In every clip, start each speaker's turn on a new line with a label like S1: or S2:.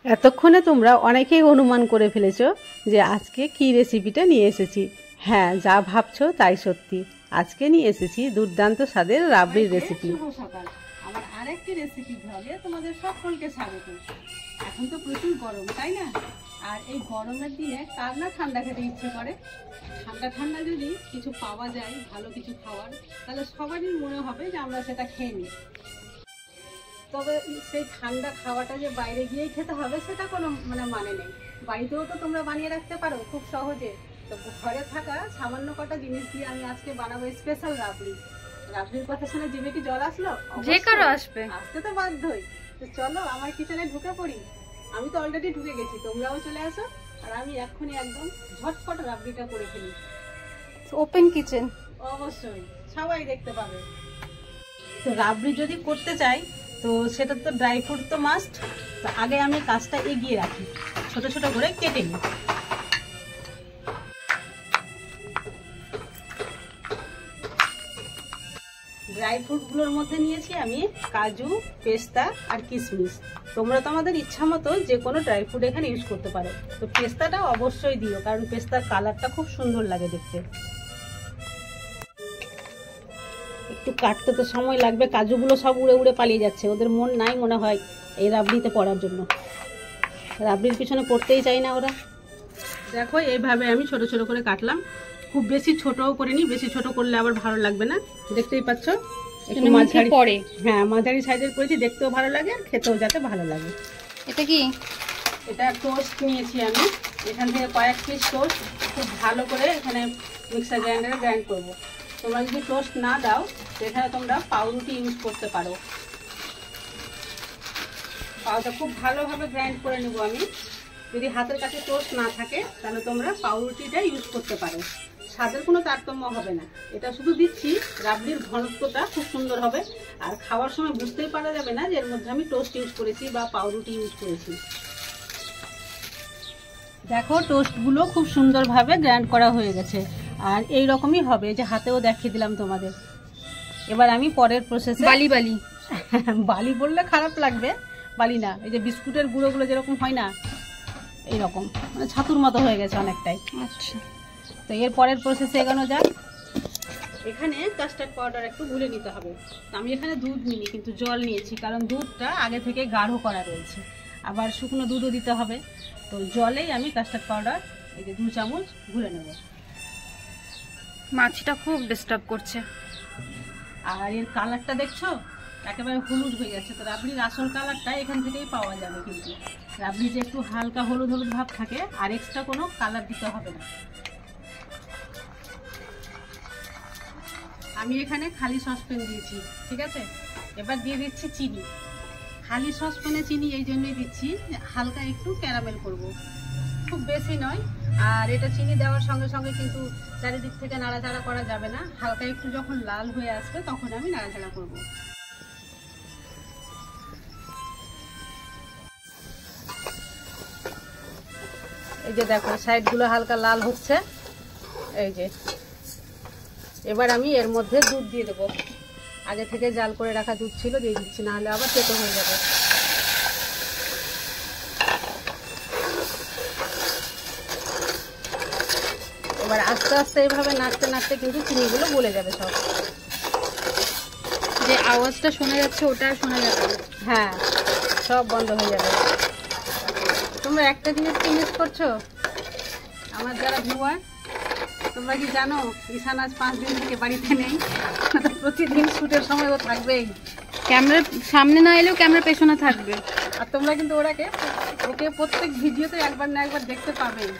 S1: এতক্ষণে তোমরা অনেকেই অনুমান করে ফেলেছো যে আজকে কি রেসিপিটা নিয়ে এসেছি। হ্যাঁ, যা ভাবছো তাই সত্যি। আজকে নিয়ে এসেছি দুর্দান্ত স্বাদের রাবড়ির রেসিপি। শুভ সকাল, আমার আরেকটি রেসিপি ব্লগে তোমাদের সকলকে স্বাগত। এখন তো প্রচুর গরম, তাই না? আর এই গরমের দিনে কার না ঠান্ডা খেতে ইচ্ছে করে। ঠান্ডা ঠান্ডা যদি কিছু পাওয়া যায়, ভালো কিছু খাওয়ার, তাহলে সবারই মনে হবে যে আমরা সেটা খেয়ে নিই। তবে সেই ঠান্ডা খাওয়াটা যে বাইরে গিয়েই খেতে হবে সেটা কোনো মানে নেই। বাড়িতেও তো তোমরা বানিয়ে রাখতে পারো খুব সহজে। তো ঘরে থাকা সামান্য কটা জিনিস দিয়ে আমি আজকে বানাবো স্পেশাল রাবড়ি। রাবড়ির কথা শুনে জিভে কি জল আসলো?
S2: যে কারো আসবে,
S1: আসতে তো বাধ্যই। তো চলো আমার কিচেনে ঢুকে পড়ি। আমি তো অলরেডি ঢুকে গেছি, তোমরাও চলে আসো। আর আমি এক্ষুনি একদম ঝটপট রাবড়িটা করে ফেলি।
S2: ওপেন কিচেন
S1: অবশ্যই সবাই দেখতে পাবে। তো রাবড়ি যদি করতে চাই তো সেটা তো ড্রাই ফ্রুট তো মাস্ট। তো আগে আমি কাজটা এগিয়ে রাখি, ছোট ছোট করে কেটে নিই। ড্রাই ফ্রুটগুলোর মধ্যে নিয়েছি আমি কাজু, পেস্তা আর কিশমিশ। তোমরা তোমাদের ইচ্ছা মতো যে কোনো ড্রাই ফ্রুট এখানে ইউজ করতে পারো। তো পেস্তাটা অবশ্যই দিও, কারণ পেস্তার কালারটা খুব সুন্দর লাগে দেখতে। একটু কাটতে তো সময় লাগবে, কাজুগুলো সব উড়ে উড়ে পালিয়ে যাচ্ছে, ওদের মন নাই মনে হয় এই রাবড়িতে পড়ার জন্য। রাবড়ির পিছনে পড়তেই চাই না ওরা। দেখো এইভাবে আমি ছোট ছোট করে কাটলাম, খুব বেশি ছোটও করিনি, বেশি ছোট করলে আবার ভালো লাগবে না। দেখতেই পাচ্ছ একটু মাঝারি, হ্যাঁ মাঝারি সাইজের করেছি, দেখতেও ভালো লাগে আর খেতেও যাতে ভালো লাগে।
S2: এটা কি?
S1: এটা টোস্ট নিয়েছি আমি, এখান থেকে কয়েক পিস টোস্ট খুব ভালো করে এখানে মিক্সার গ্রাইন্ডারে গ্রাইন্ড করবো। তোমরা যদি টোস্ট না দাও সেখানে তোমরা পাউরুটি ইউজ করতে পারো। পাউটা খুব ভালোভাবে গ্রাইন্ড করে নেব আমি। যদি হাতের কাছে টোস্ট না থাকে তাহলে তোমরা পাউরুটিটা ইউজ করতে পারো, স্বাদের কোনো তারতম্য হবে না। এটা শুধু দিচ্ছি রাবড়ির ঘনত্বটা খুব সুন্দর হবে, আর খাওয়ার সময় বুঝতেই পারা যাবে না যে এর মধ্যে আমি টোস্ট ইউজ করেছি বা পাউরুটি ইউজ করেছি। দেখো টোস্টগুলো খুব সুন্দরভাবে গ্রাইন্ড করা হয়ে গেছে, আর এই রকমই হবে, যে হাতেও দেখিয়ে দিলাম তোমাদের। এবার আমি পরের প্রসেসে
S2: বালি বালি
S1: বালি বললে খারাপ লাগবে, বালি না, এই যে বিস্কুটের গুঁড়োগুলো যেরকম হয় না এইরকম, মানে ছাতুর মতো হয়ে গেছে অনেকটাই।
S2: আচ্ছা,
S1: তো এর পরের প্রসেসে এগোনো যাক। এখানে কাস্টার্ড পাউডার একটু গুলে নিতে হবে। আমি এখানে দুধ নিইনি, কিন্তু জল নিয়েছি, কারণ দুধটা আগে থেকে গাঢ় করা রয়েছে, আবার শুকনো দুধও দিতে হবে। তো জলেই আমি কাস্টার্ড পাউডার এই যে 2 চামচ গুলে নেব।
S2: মাছিটা খুব ডিস্টার্ব করছে।
S1: আর এর কালারটা দেখছো একেবারে হলুদ হয়ে যাচ্ছে। তো রাবড়ির আসল কালারটা এখান থেকেই পাওয়া যাবে, কিন্তু রাবড়ি যে একটু হালকা হলুদ হলুদ ভাব থাকে, আর এক্সট্রা কোনো কালার দিতে হবে না। আমি এখানে খালি সসপ্যান দিয়েছি, ঠিক আছে। এবার দিয়ে দিচ্ছি চিনি। খালি সসপ্যানে চিনি এই জন্যই দিচ্ছি হালকা একটু ক্যারামেল করব, খুব বেশি নয়। আর এটা চিনি দেওয়ার সঙ্গে সঙ্গে কিন্তু চারিদিক থেকে নাড়াচাড়া করা যাবে না, হালকা একটু যখন লাল হয়ে আসবে তখন আমি নাড়াচাড়া করব। এই যে দেখো সাইডগুলো হালকা লাল হচ্ছে, এই যে। এবার আমি এর মধ্যে দুধ দিয়ে দেবো। আগে থেকে জাল করে রাখা দুধ ছিল, দিয়ে দিচ্ছি, নাহলে আবার তেতো হয়ে যাবে। এবার আস্তে আস্তে এইভাবে নাড়তে নাড়তে কিন্তু চিনিগুলো গলে যাবে সব।
S2: যে আওয়াজটা শোনা যাচ্ছে ওটা আর শোনা যাবে না।
S1: হ্যাঁ, সব বন্ধ হয়ে যাবে। তোমরা একটা জিনিস কি মিস করছো, আমার যারা ভিউয়ার, তোমরা কি জানো ঈশান আজ 5 দিন থেকে বাড়িতে নেই। প্রতিদিন শুটের সময় ও থাকবেই,
S2: ক্যামেরার সামনে না এলেও ক্যামেরা পেছনে থাকবে।
S1: আর তোমরা কিন্তু ওকে প্রত্যেক ভিডিওতে একবার না একবার দেখতে পাবেই।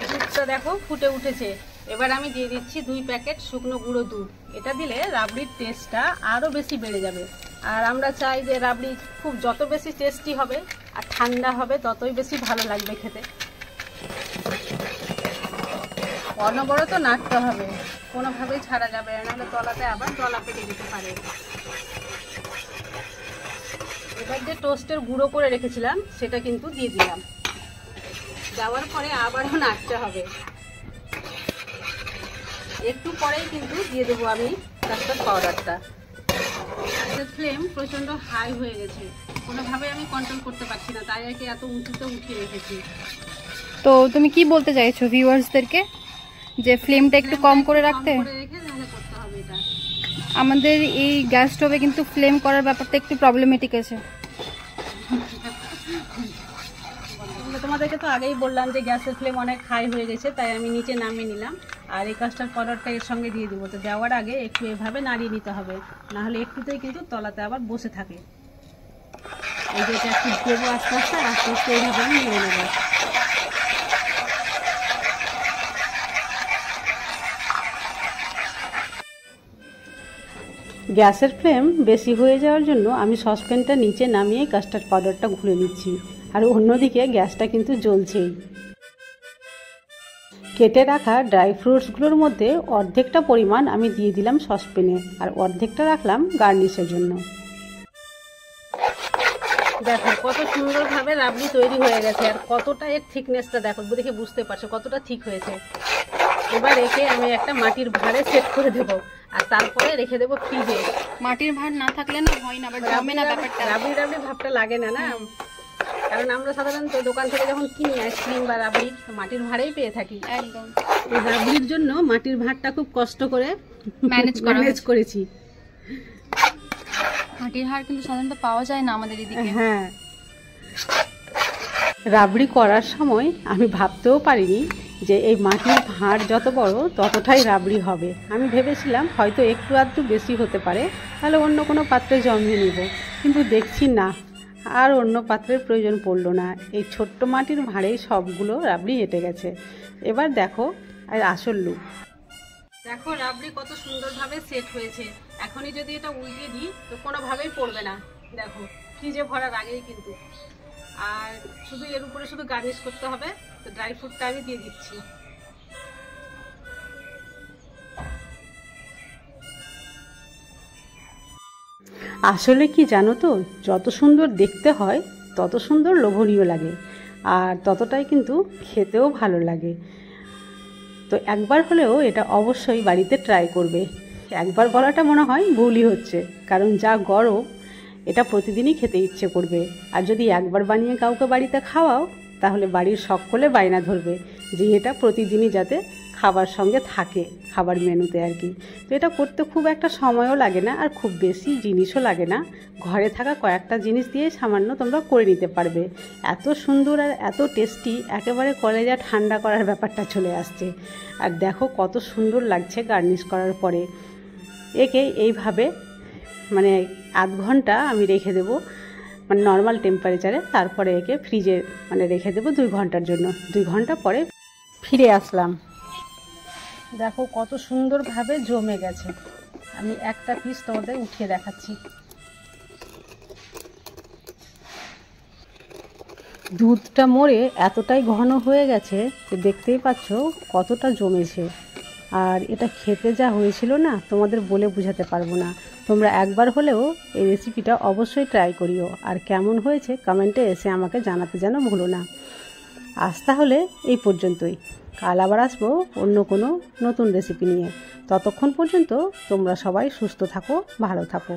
S1: দুধটা দেখো ফুটে উঠেছে। এবার আমি দিয়ে দিচ্ছি 2 প্যাকেট শুকনো গুঁড়ো দুধ। এটা দিলে রাবড়ির টেস্টটা আরও বেশি বেড়ে যাবে। আর আমরা চাই যে রাবড়ি খুব যত বেশি টেস্টি হবে আর ঠান্ডা হবে ততই বেশি ভালো লাগবে খেতে। অনবরত নাড়তে হবে, কোনোভাবেই ছাড়া যাবে না, নাহলে তলাতে আবার জলা পেটে যেতে পারে। এবার যে টোস্টের গুঁড়ো করে রেখেছিলাম সেটা কিন্তু দিয়ে দিলাম। দেওয়ার পরে আবারও নাড়তে হবে। একটু পরেই কিন্তু দিয়ে দেবো আমি কাস্টার্ড পাউডারটা। ফ্লেম প্রচণ্ড হাই হয়ে গেছে, কোনোভাবে আমি কন্ট্রোল করতে পারছি না, তাই আর কি এত উঁচুতে উঠিয়ে রেখেছি।
S2: তো তুমি কি বলতে চাইছো ভিউয়ার্সদেরকে, যে ফ্লেমটা একটু কম করে রাখতে?
S1: রেখে তাহলে করতে হবে এটা।
S2: আমাদের এই গ্যাস স্টোভে কিন্তু ফ্লেম করার ব্যাপারটা একটু প্রবলেমেটিক আছে।
S1: তোমাদেরকে তো আগেই বললাম যে গ্যাসের ফ্লেম অনেক হাই হয়ে গেছে, তাই আমি নিচে নামিয়ে নিলাম। আর এই কাস্টার্ড পাউডারটা এর সঙ্গে দিয়ে দেবো। তো দেওয়ার আগে একটু এভাবে নাড়িয়ে নিতে হবে, নাহলে একটুতেই কিন্তু তলাতে আবার বসে থাকে। এই যে এটা একটু দেবো আস্তে আস্তে, আর আস্তে আস্তে এইভাবে আমি নিয়ে নেবো। গ্যাসের ফ্লেম বেশি হয়ে যাওয়ার জন্য আমি সসপ্যানটা নিচে নামিয়ে কাস্টার্ড পাউডারটা ঘুরে নিচ্ছি, আর অন্যদিকে গ্যাসটা কিন্তু জ্বলছেই। কেটে রাখা ড্রাই ফ্রুটসগুলোর মধ্যে অর্ধেকটা পরিমাণ আমি দিয়ে দিলাম সসপ্যানে, আর অর্ধেকটা রাখলাম গার্নিশের জন্য। দেখো কত সুন্দরভাবে রাবড়ি তৈরি হয়ে গেছে, আর কতটা এর থিকনেসটা দেখো, দেখে বুঝতে পারছো কতটা ঠিক হয়েছে। এবার একে আমি একটা মাটির ভাঁড়ে সেট করে দেবো, আর তারপরে রেখে দেবো ফ্রিজে।
S2: মাটির ভাঁড় না থাকলে না হয় না, আবার জমে না ব্যাপারটা,
S1: রাবড়ি রাবড়ি ভাবটা লাগে না, না? কারণ আমরা সাধারণত দোকান থেকে যখন কিনি আইসক্রিম বা রাবড়ি, মাটির ভাঁড়েই পেয়ে থাকি।
S2: একদম।
S1: এই রাবড়ির জন্য মাটির ভাঁড়টা খুব কষ্ট করে
S2: ম্যানেজ
S1: করেছি।
S2: মাটির ভাঁড় কিন্তু সাধারণত পাওয়া যায় না আমাদের এদিকে।
S1: হ্যাঁ, রাবড়ি করার সময় আমি ভাবতেও পারিনি যে এই মাটির ভাঁড় যত বড় ততটাই রাবড়ি হবে। আমি ভেবেছিলাম হয়তো একটু আধটু বেশি হতে পারে, তাহলে অন্য কোনো পাত্রে জমিয়ে নেব, কিন্তু দেখছি না, আর অন্য পাত্রের প্রয়োজন পড়লো না। এই ছোট্ট মাটির ভাঁড়েই সবগুলো রাবড়ি এঁটে গেছে। এবার দেখো আর আসল লুক। দেখো রাবড়ি কত সুন্দরভাবে সেট হয়েছে। এখনই যদি এটা উল্টিয়ে দিই তো কোনোভাবেই পড়বে না। দেখো ফ্রিজে ভরার আগেই কিন্তু। আর শুধু এর উপরে শুধু গার্নিশ করতে হবে। তো ড্রাই ফ্রুটটা আমি দিয়ে দিচ্ছি। আসলে কি জানো তো, যত সুন্দর দেখতে হয় তত সুন্দর লোভনীয় লাগে, আর ততটাই কিন্তু খেতেও ভালো লাগে। তো একবার হলেও এটা অবশ্যই বাড়িতে ট্রাই করবে। একবার বলাটা মনে হয় ভুলই হচ্ছে, কারণ যা গরম এটা প্রতিদিনই খেতে ইচ্ছে করবে। আর যদি একবার বানিয়ে কাউকে বাড়িতে খাওয়াও, তাহলে বাড়ির সকলে বায়না ধরবে যে এটা প্রতিদিনই যাতে খাবার সঙ্গে থাকে, খাবার মেনুতে আর কি। তো এটা করতে খুব একটা সময়ও লাগে না, আর খুব বেশি জিনিসও লাগে না। ঘরে থাকা কয়েকটা জিনিস দিয়ে সামান্য তোমরা করে নিতে পারবে। এত সুন্দর আর এত টেস্টি, একেবারে কলেজা ঠান্ডা করার ব্যাপারটা চলে আসছে। আর দেখো কত সুন্দর লাগছে গার্নিশ করার পরে। একে এইভাবে মানে আধ ঘন্টা আমি রেখে দেবো, মানে নর্মাল টেম্পারেচারে। তারপরে একে ফ্রিজে মানে রেখে দেবো 2 ঘন্টার জন্য। 2 ঘন্টা পরে ফিরে আসলাম। দেখো কত সুন্দরভাবে জমে গেছে। আমি একটা পিস তোমাদের উঠিয়ে দেখাচ্ছি। দুধটা মরে এতটাই ঘন হয়ে গেছে যে দেখতেই পাচ্ছ কতটা জমেছে। আর এটা খেতে যা হয়েছিল না, তোমাদের বলে বোঝাতে পারবো না। তোমরা একবার হলেও এই রেসিপিটা অবশ্যই ট্রাই করিও, আর কেমন হয়েছে কমেন্টে এসে আমাকে জানাতে যেন ভুলো না। আজ তাহলে এই পর্যন্তই। কাল আবার আসবো অন্য কোনো নতুন রেসিপি নিয়ে। ততক্ষণ পর্যন্ত তোমরা সবাই সুস্থ থাকো, ভালো থাকো।